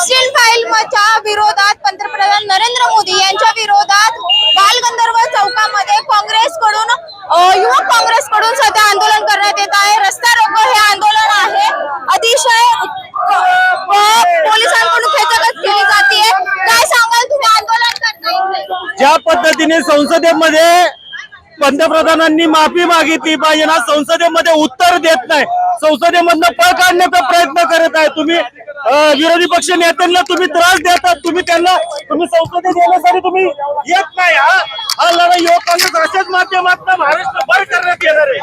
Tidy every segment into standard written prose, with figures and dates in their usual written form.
Epstein फाईलच्या विरोधात पंतप्रधान नरेंद्र मोदी यांच्या विरोधात बालगंधर्व चौकामध्ये काँग्रेसकडून युवक काँग्रेसकडून सध्या आंदोलन करण्यात येत आहे। रस्ता रोको हे आंदोलन आहे, अतिशय पोलिसांकडून खेचगत केली जाते। काय सांगाल तुम्ही आंदोलन करताय? ज्या पद्धतीने संसदेमध्ये पंतप्रधानांनी माफी मागितली पाहिजे ना, संसदेमध्ये उत्तर देत नाही, संसदेमधनं पळ काढण्याचा प्रयत्न करत आहे। तुम्ही विरोधी पक्ष नेत्यांना तुम्ही त्रास देतात, तुम्ही संसदेत येण्यासाठी तुम्ही येत नाही। हा लढा युवक काँग्रेस अशाच माध्यमातून महाराष्ट्रभर करण्यात येणार आहे।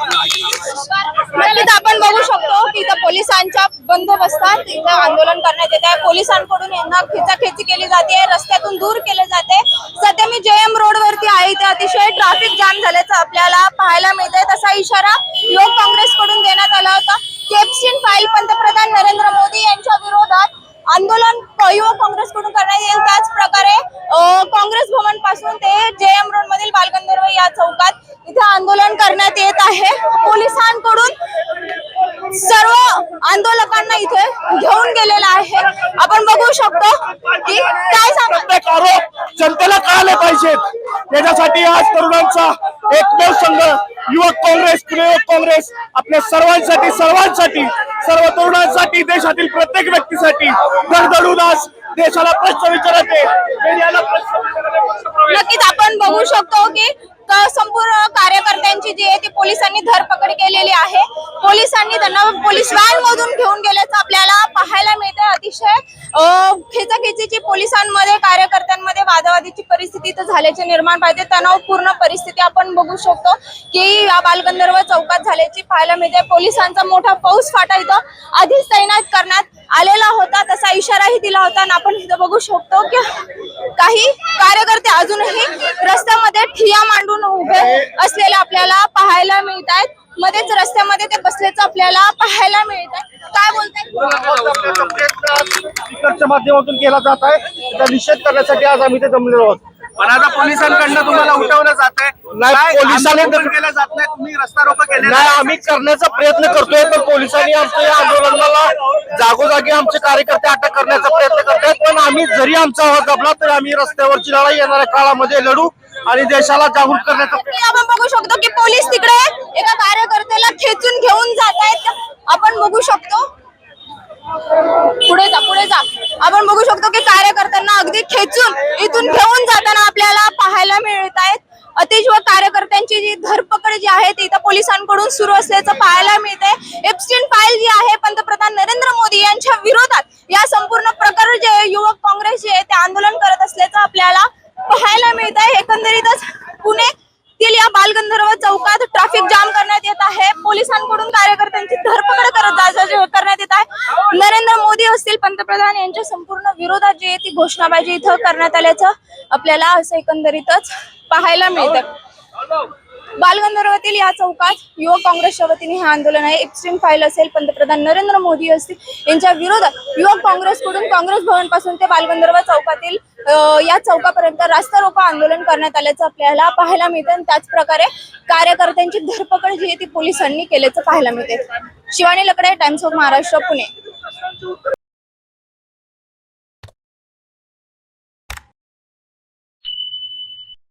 आपण बघू शकतो की इथं पोलिसांच्या बंदोबस्तात इथं आंदोलन करण्यात येत आहे। पोलिसांकडून यांना खेचाखेची केली जाते, रस्त्यातून दूर केले जाते। सध्या मी जेएम रोड वरती आहे, इथे अतिशय ट्रॅफिक जाम झाल्याचं आपल्याला पाहायला मिळतंय। तसा इशारा युवक काँग्रेसकडून देण्यात आला होता की एप्स्टीन फाईल पंतप्रधान नरेंद्र मोदी यांच्या विरोधात आंदोलन युवक काँग्रेसकडून करण्यात येईल। त्याच प्रकारे काँग्रेस भवन पासून ते जेएम रोड मधील बालगंधर्व या चौकात इथे आंदोलन करण्यात येत आहे। पोलिसांकडून सर्व आंदोलकांना इथे घेऊन गेलेला आहे। आपण बघू शकतो की काय सांगतात आरोप जनतेला कळाले पाहिजेत, त्याच्यासाठी आज तरुणांचा एकमेव संघ युवक काँग्रेस, युवक काँग्रेस आपल्या सर्वांसाठी सर्व तरुणांसाठी, देशातील प्रत्येक व्यक्तीसाठी धडधडून आज देशाला प्रश्न विचारते, मीडियाला प्रश्न विचारते। नक्कीच आपण बघू शकतो की संपूर्ण कार्यकर्त्यांची जी आहे ती पोलिसांनी धरपकड केलेली आहे। पोलिसांनी त्यांना पोलीस व्हॅन मधून घेऊन गेल्याचं आपल्याला पाहायला मिळते। अतिशय खेचाखेचीची पोलिसांमध्ये कार्यकर्त्यांमध्ये वादावादीची परिस्थिती तर झाल्याचे निर्माण पाहिजे, तणावपूर्ण परिस्थिती आपण बघू शकतो की या बालगंधर्व चौकात झाल्याची पाहायला मिळते। पोलिसांचा मोठा फौज फाटा इथं आधीच तैनात करण्यात आलेला होता, तसा इशाराही दिला होता। आणि आपण इथं बघू शकतो की काही कार्यकर्ते अजूनही रस्त्यामध्ये ठिय्या मांडून उभे असलेले आपल्याला पाहायला मिळत आहेत। मध्येच रस्त्यामध्ये ते बसल्याचं आपल्याला पाहायला मिळत आहे। काय बोलताय? स्पीकरच्या माध्यमातून केला जात आहे, त्याचा निषेध करण्यासाठी आज आम्ही इथे जमलेलो आहोत। पण आता पोलिसांकडनं तुम्हाला उठवलं जात आहे, नाही पोलिसांनी केलं जात नाही, तुम्ही रस्ता रोको केले नाही, आम्ही करण्याचा प्रयत्न करतोय, पण पोलिसांनी आमच्या या आंदोलनाला जागोजागी आमचे कार्यकर्ते अटक करण्याचा प्रयत्न करतात। पण आम्ही जरी आमचा आवाज दाबला तरी आम्ही रस्त्यावरची लढाई येणाऱ्या काळामध्ये लढू आणि देशाला जागृत करण्याचा आपण बघू शकतो की पोलीस तिकडे एका कार्यकर्त्याला खेचून घेऊन जात आहेत। आपण बघू शकतो, पुढे जा। आपण बघू शकतो की कार्यकर्त्यांना अगदी खेचून इथून घेऊन जाताना आपल्याला पाहायला मिळत आहेत। अतिशय कार्यकर्त्यांची जी धरपकड जी आहे ती इथं पोलिसांकडून सुरू असल्याचं पाहायला मिळते। एप्स्टीन फाईल जी आहे पंतप्रधान नरेंद्र मोदी यांच्या विरोधात या संपूर्ण प्रकार जे युवक काँग्रेस जे आहे ते आंदोलन करत असल्याचं आपल्याला पाहायला मिळत आहे। एकंदरीतच पुण्यातील या बालगंधर्व चौकात ट्रॅफिक जाम करण्यात येत आहे। पोलिसांकडून कार्यकर्त्यांची धरपकड करण्यात येत आहे। नरेंद्र मोदी असतील पंतप्रधान यांच्या संपूर्ण विरोधात जी आहे ती घोषणाबाजी इथं करण्यात आल्याचं आपल्याला असं एकंदरीतच पाहायला मिळतं। बालगंधर्वातील या चौकात युवक काँग्रेसच्या वतीने हे आंदोलन आहे। एप्स्टीन फाईल असेल पंतप्रधान नरेंद्र मोदी असतील यांच्या विरोधात युवक काँग्रेसकडून काँग्रेस भवन पासून ते बालगंधर्व चौकातील या चौकापर्यंत रास्ता रोको आंदोलन करण्यात आल्याचं आपल्याला पाहायला मिळतं। आणि त्याच प्रकारे कार्यकर्त्यांची धरपकड जी आहे ती पोलिसांनी केल्याचं पाहायला मिळते। शिवानी लकडे, टाइम्स ऑफ महाराष्ट्र, पुणे।